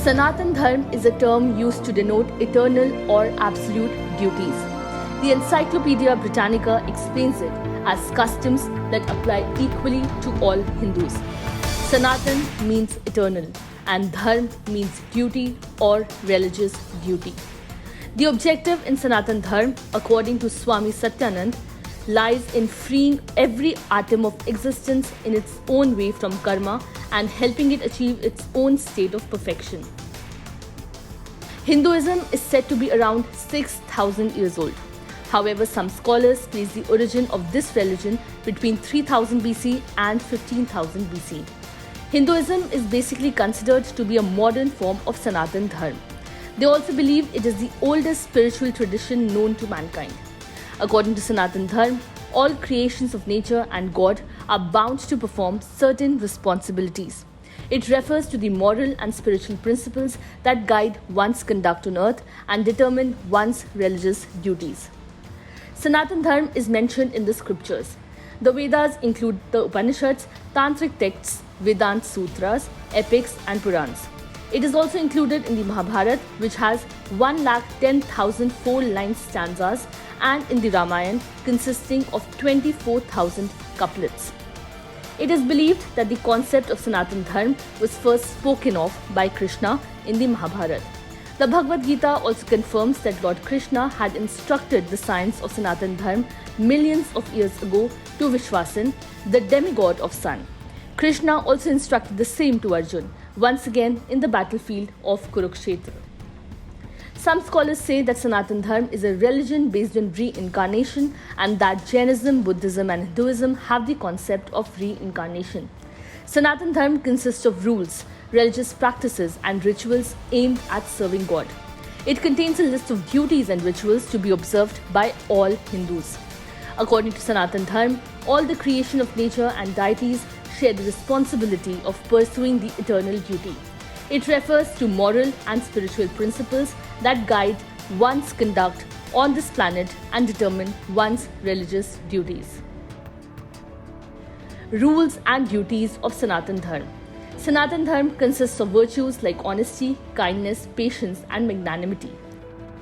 Sanatan Dharma is a term used to denote eternal or absolute duties. The Encyclopedia Britannica explains it as customs that apply equally to all Hindus. Sanatan means eternal and Dharma means duty or religious duty. The objective in Sanatan Dharma, according to Swami Satyananda, lies in freeing every atom of existence in its own way from karma and helping it achieve its own state of perfection. Hinduism is said to be around 6,000 years old. However, some scholars place the origin of this religion between 3000 BC and 15,000 BC. Hinduism is basically considered to be a modern form of Sanatan Dharma. They also believe it is the oldest spiritual tradition known to mankind. According to Sanatan Dharma, all creations of nature and God are bound to perform certain responsibilities. It refers to the moral and spiritual principles that guide one's conduct on earth and determine one's religious duties. Sanatan Dharma is mentioned in the scriptures. The Vedas include the Upanishads, Tantric texts, Vedanta Sutras, epics and Purans. It is also included in the Mahabharata, which has 110,000 four-line stanzas, and in the Ramayana, consisting of 24,000 couplets. It is believed that the concept of Sanatan Dharma was first spoken of by Krishna in the Mahabharata. The Bhagavad Gita also confirms that Lord Krishna had instructed the science of Sanatan Dharma millions of years ago to Vishwasan, the demigod of sun. Krishna also instructed the same to Arjun, once again in the battlefield of Kurukshetra. Some scholars say that Sanatan Dharma is a religion based on reincarnation and that Jainism, Buddhism and Hinduism have the concept of reincarnation. Sanatan Dharma consists of rules, religious practices and rituals aimed at serving God. It contains a list of duties and rituals to be observed by all Hindus. According to Sanatan Dharma, all the creation of nature and deities share the responsibility of pursuing the eternal duty. It refers to moral and spiritual principles that guide one's conduct on this planet and determine one's religious duties. Rules and duties of Sanatan Dharma. Sanatan Dharma consists of virtues like honesty, kindness, patience and magnanimity.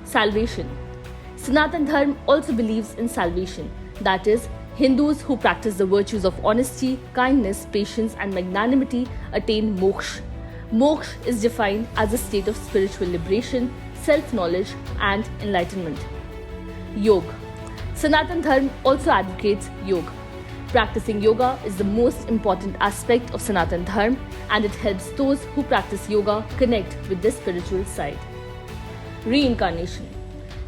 Salvation. Sanatan Dharma also believes in salvation, that is, Hindus who practice the virtues of honesty, kindness, patience and magnanimity attain moksha. Moksha is defined as a state of spiritual liberation, self-knowledge and enlightenment. Yoga. Sanatan Dharma also advocates yoga. Practicing yoga is the most important aspect of Sanatan Dharma and it helps those who practice yoga connect with their spiritual side. Reincarnation.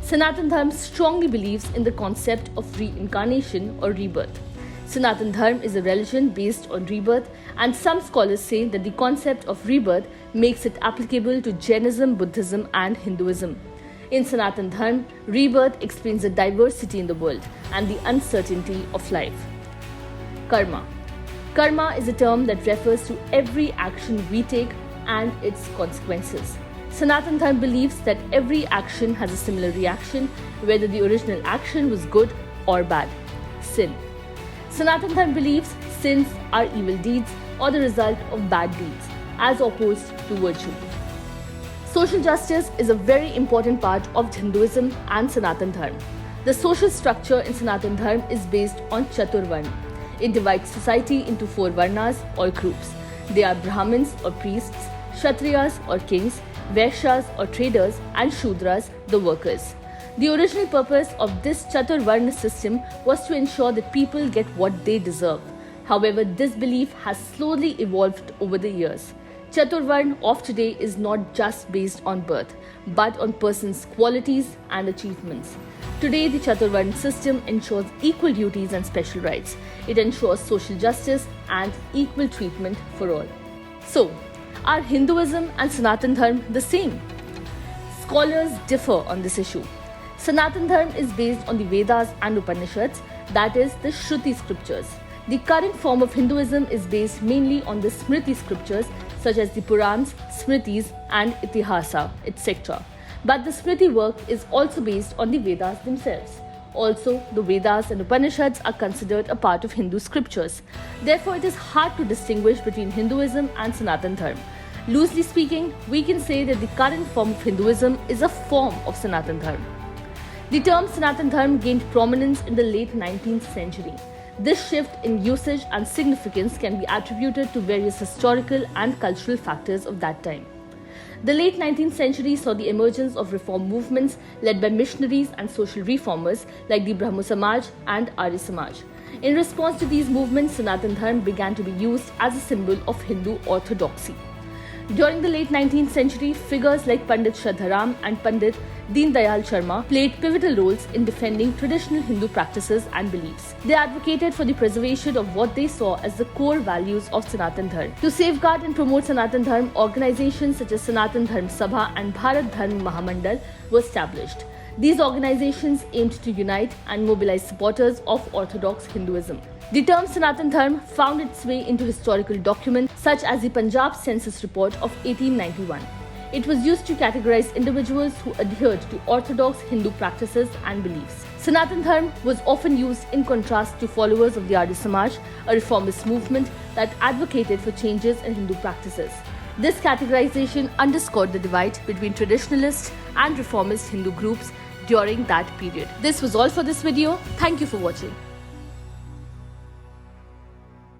Sanatan Dharma strongly believes in the concept of reincarnation or rebirth. Sanatan Dharma is a religion based on rebirth and some scholars say that the concept of rebirth makes it applicable to Jainism, Buddhism and Hinduism. In Sanatan Dharma, rebirth explains the diversity in the world and the uncertainty of life. Karma. Karma is a term that refers to every action we take and its consequences. Sanatan Dharma believes that every action has a similar reaction, whether the original action was good or bad. Sin. Sanatan Dharma believes sins are evil deeds or the result of bad deeds, as opposed to virtue. Social justice is a very important part of Hinduism and Sanatan Dharma. The social structure in Sanatan Dharma is based on Chaturvarna. It divides society into 4 varnas or groups. They are Brahmins or priests, Kshatriyas or kings, Vaishyas or traders and Shudras, the workers. The original purpose of this Chaturvarna system was to ensure that people get what they deserve. However, this belief has slowly evolved over the years. Chaturvarna of today is not just based on birth, but on person's qualities and achievements. Today, the Chaturvarna system ensures equal duties and special rights. It ensures social justice and equal treatment for all. So, are Hinduism and Sanatan Dharma the same? Scholars differ on this issue. Sanatan Dharma is based on the Vedas and Upanishads, that is, the Shruti scriptures. The current form of Hinduism is based mainly on the Smriti scriptures such as the Purans, Smritis and Itihasa, etc. But the Smriti work is also based on the Vedas themselves. Also, the Vedas and Upanishads are considered a part of Hindu scriptures. Therefore, it is hard to distinguish between Hinduism and Sanatan Dharma. Loosely speaking, we can say that the current form of Hinduism is a form of Sanatan Dharma. The term Sanatan Dharma gained prominence in the late 19th century. This shift in usage and significance can be attributed to various historical and cultural factors of that time. The late 19th century saw the emergence of reform movements led by missionaries and social reformers like the Brahmo Samaj and Arya Samaj. In response to these movements, Sanatan Dharma began to be used as a symbol of Hindu orthodoxy. During the late 19th century, figures like Pandit Shraddharam and Pandit Deen Dayal Sharma played pivotal roles in defending traditional Hindu practices and beliefs. They advocated for the preservation of what they saw as the core values of Sanatan Dharma. To safeguard and promote Sanatan Dharma, organizations such as Sanatan Dharma Sabha and Bharat Dharma Mahamandal were established. These organizations aimed to unite and mobilize supporters of Orthodox Hinduism. The term Sanatan Dharma found its way into historical documents such as the Punjab Census Report of 1891. It was used to categorize individuals who adhered to orthodox Hindu practices and beliefs. Sanatan Dharma was often used in contrast to followers of the Arya Samaj, a reformist movement that advocated for changes in Hindu practices. This categorization underscored the divide between traditionalist and reformist Hindu groups during that period. This was all for this video. Thank you for watching.